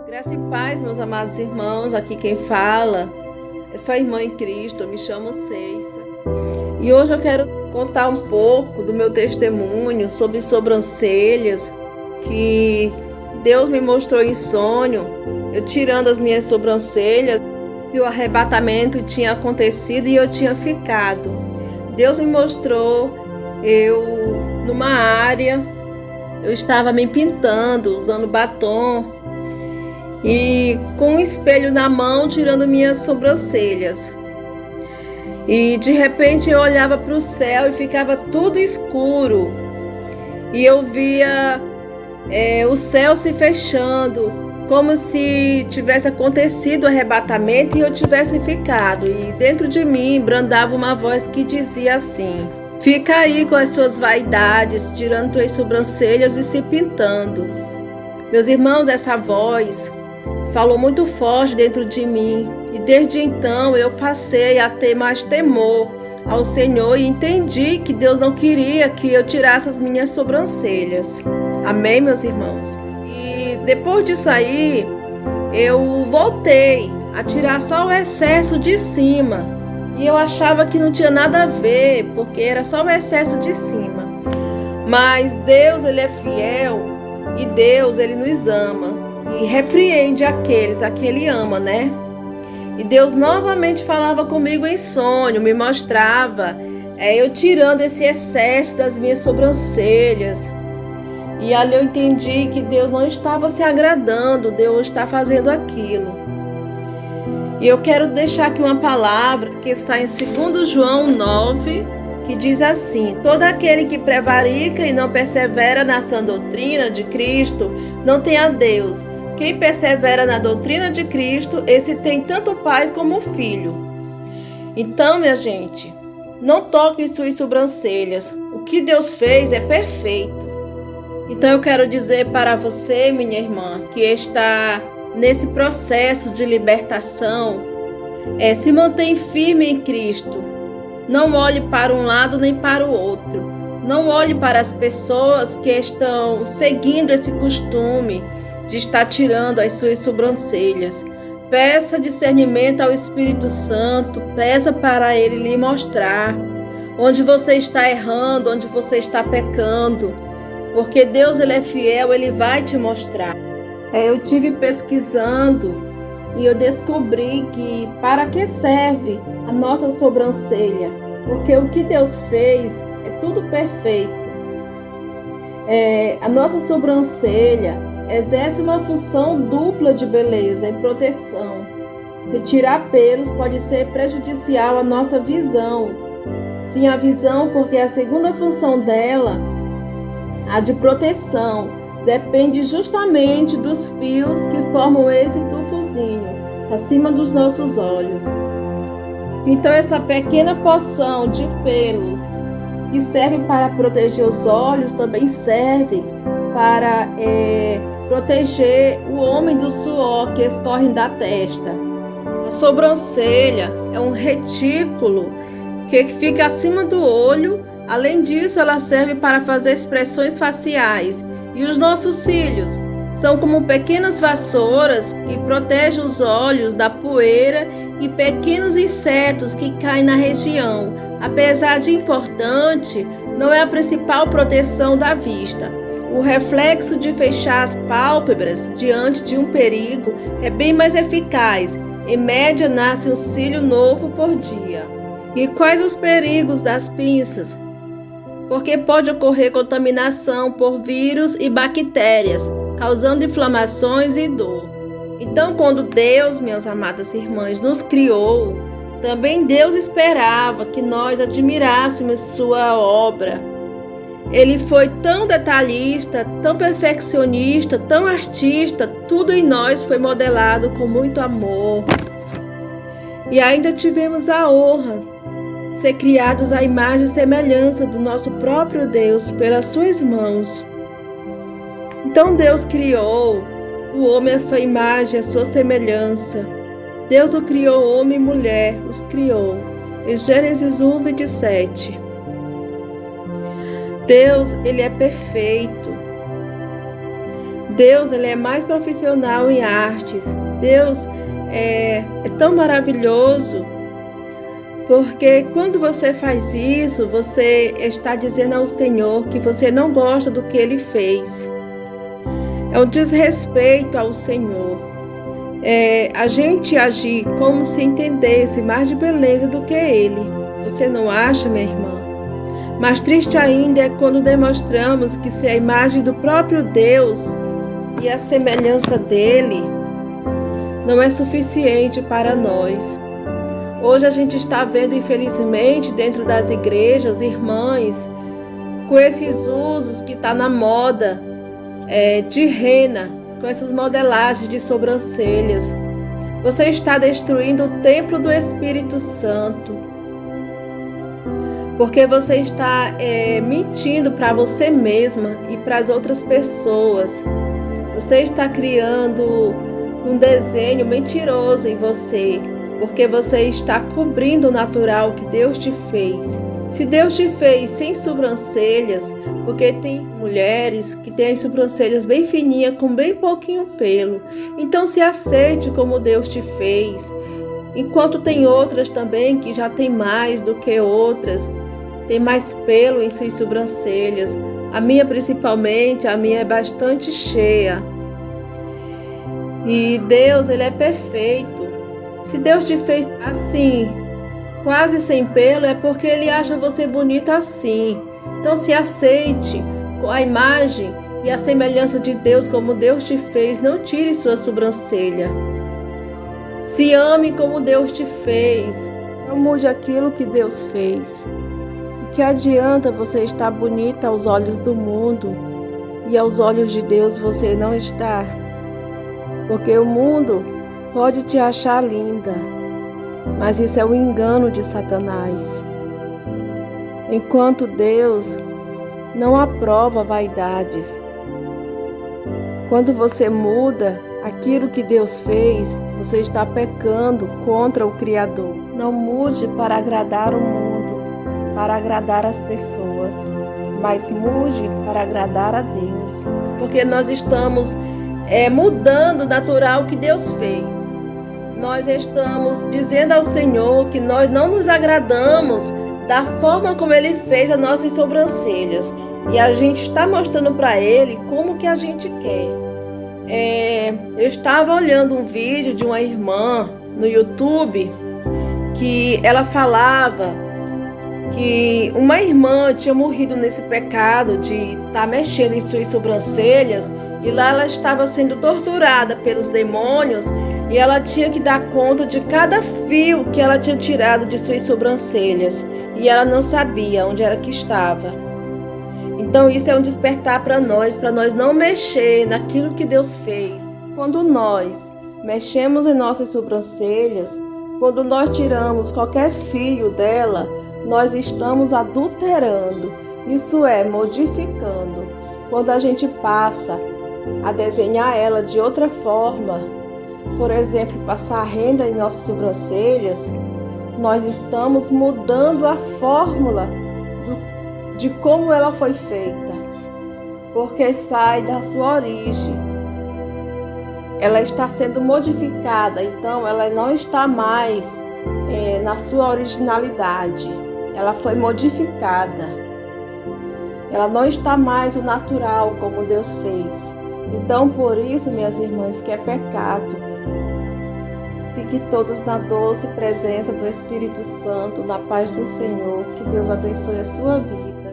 Graça e paz, meus amados irmãos, aqui quem fala é sua irmã em Cristo, eu me chamo Ceissa. E hoje eu quero contar um pouco do meu testemunho sobre sobrancelhas, que Deus me mostrou em sonho, eu tirando as minhas sobrancelhas, e o arrebatamento tinha acontecido e eu tinha ficado. Deus me mostrou, eu numa área, eu estava me pintando, usando batom, e com um espelho na mão, tirando minhas sobrancelhas. E de repente eu olhava para o céu e ficava tudo escuro. E eu via o céu se fechando, como se tivesse acontecido o arrebatamento e eu tivesse ficado. E dentro de mim brandava uma voz que dizia assim: fica aí com as suas vaidades, tirando tuas sobrancelhas e se pintando. Meus irmãos, essa voz falou muito forte dentro de mim, e desde então eu passei a ter mais temor ao Senhor e entendi que Deus não queria que eu tirasse as minhas sobrancelhas. Amém, meus irmãos? E depois disso aí, eu voltei a tirar só o excesso de cima, e eu achava que não tinha nada a ver, porque era só o excesso de cima. Mas Deus, Ele é fiel, e Deus, Ele nos ama e repreende aqueles a que Ele ama, né? E Deus novamente falava comigo em sonho, me mostrava eu tirando esse excesso das minhas sobrancelhas. E ali eu entendi que Deus não estava se agradando, Deus está fazendo aquilo. E eu quero deixar aqui uma palavra que está em 2 João 9, que diz assim: todo aquele que prevarica e não persevera na sã doutrina de Cristo não tem a Deus. Quem persevera na doutrina de Cristo, esse tem tanto o Pai como o Filho. Então, minha gente, não toque em suas sobrancelhas. O que Deus fez é perfeito. Então eu quero dizer para você, minha irmã, que está nesse processo de libertação, se mantém firme em Cristo. Não olhe para um lado nem para o outro. Não olhe para as pessoas que estão seguindo esse costume de estar tirando as suas sobrancelhas. Peça discernimento ao Espírito Santo, peça para Ele lhe mostrar onde você está errando, onde você está pecando, porque Deus, Ele é fiel, Ele vai te mostrar. Eu tive pesquisando e eu descobri que para que serve a nossa sobrancelha, porque o que Deus fez é tudo perfeito. A nossa sobrancelha exerce uma função dupla de beleza e proteção. Retirar pelos pode ser prejudicial à nossa visão. Sim, a visão, porque a segunda função dela, a de proteção, depende justamente dos fios que formam esse tufozinho acima dos nossos olhos. Então essa pequena porção de pelos que serve para proteger os olhos também serve para proteger o homem do suor que escorre da testa. A sobrancelha é um retículo que fica acima do olho. Além disso, ela serve para fazer expressões faciais. E os nossos cílios são como pequenas vassouras que protegem os olhos da poeira e pequenos insetos que caem na região. Apesar de importante, não é a principal proteção da vista. O reflexo de fechar as pálpebras diante de um perigo é bem mais eficaz. Em média, nasce um cílio novo por dia. E quais os perigos das pinças? Porque pode ocorrer contaminação por vírus e bactérias, causando inflamações e dor. Então, quando Deus, minhas amadas irmãs, nos criou, também Deus esperava que nós admirássemos sua obra. Ele foi tão detalhista, tão perfeccionista, tão artista, tudo em nós foi modelado com muito amor. E ainda tivemos a honra de ser criados à imagem e semelhança do nosso próprio Deus pelas suas mãos. Então Deus criou o homem à sua imagem, à sua semelhança. Deus o criou, homem e mulher, os criou. Em Gênesis 1:27. Deus, Ele é perfeito. Deus, ele é mais profissional em artes. Deus é tão maravilhoso, porque quando você faz isso, você está dizendo ao Senhor que você não gosta do que Ele fez. É um desrespeito ao Senhor. A gente agir como se entendesse mais de beleza do que Ele. Você não acha, minha irmã? Mas triste ainda é quando demonstramos que se a imagem do próprio Deus e a semelhança dele não é suficiente para nós. Hoje a gente está vendo, infelizmente, dentro das igrejas, irmãs com esses usos que está na moda de rena, com essas modelagens de sobrancelhas. Você está destruindo o templo do Espírito Santo, porque você está mentindo para você mesma e para as outras pessoas. Você está criando um desenho mentiroso em você, porque você está cobrindo o natural que Deus te fez. Se Deus te fez sem sobrancelhas, porque tem mulheres que têm as sobrancelhas bem fininhas, com bem pouquinho pelo, então se aceite como Deus te fez. Enquanto tem outras também que já tem mais do que outras, tem mais pelo em suas sobrancelhas. A minha principalmente, a minha é bastante cheia. E Deus, ele é perfeito. Se Deus te fez assim, quase sem pelo, é porque Ele acha você bonita assim. Então se aceite com a imagem e a semelhança de Deus como Deus te fez. Não tire sua sobrancelha. Se ame como Deus te fez. Não mude aquilo que Deus fez. O que adianta você estar bonita aos olhos do mundo e aos olhos de Deus você não está? Porque o mundo pode te achar linda, mas isso é um engano de Satanás. Enquanto Deus não aprova vaidades. Quando você muda aquilo que Deus fez, você está pecando contra o Criador. Não mude para agradar o mundo, para agradar as pessoas, mas mude para agradar a Deus. Porque nós estamos mudando o natural que Deus fez. Nós estamos dizendo ao Senhor que nós não nos agradamos da forma como Ele fez as nossas sobrancelhas. E a gente está mostrando para Ele como que a gente quer. Eu estava olhando um vídeo de uma irmã no YouTube que ela falava que uma irmã tinha morrido nesse pecado de estar mexendo em suas sobrancelhas. E lá ela estava sendo torturada pelos demônios e ela tinha que dar conta de cada fio que ela tinha tirado de suas sobrancelhas. E ela não sabia onde era que estava. Então isso é um despertar para nós não mexer naquilo que Deus fez. Quando nós mexemos em nossas sobrancelhas, quando nós tiramos qualquer fio dela, nós estamos adulterando. Isso é, modificando. Quando a gente passa a desenhar ela de outra forma, por exemplo, passar renda em nossas sobrancelhas, nós estamos mudando a fórmula de como ela foi feita, porque sai da sua origem. Ela está sendo modificada, então ela não está mais na sua originalidade. Ela foi modificada. Ela não está mais o natural como Deus fez. Então, por isso, minhas irmãs, que é pecado. Fique todos na doce presença do Espírito Santo, na paz do Senhor. Que Deus abençoe a sua vida.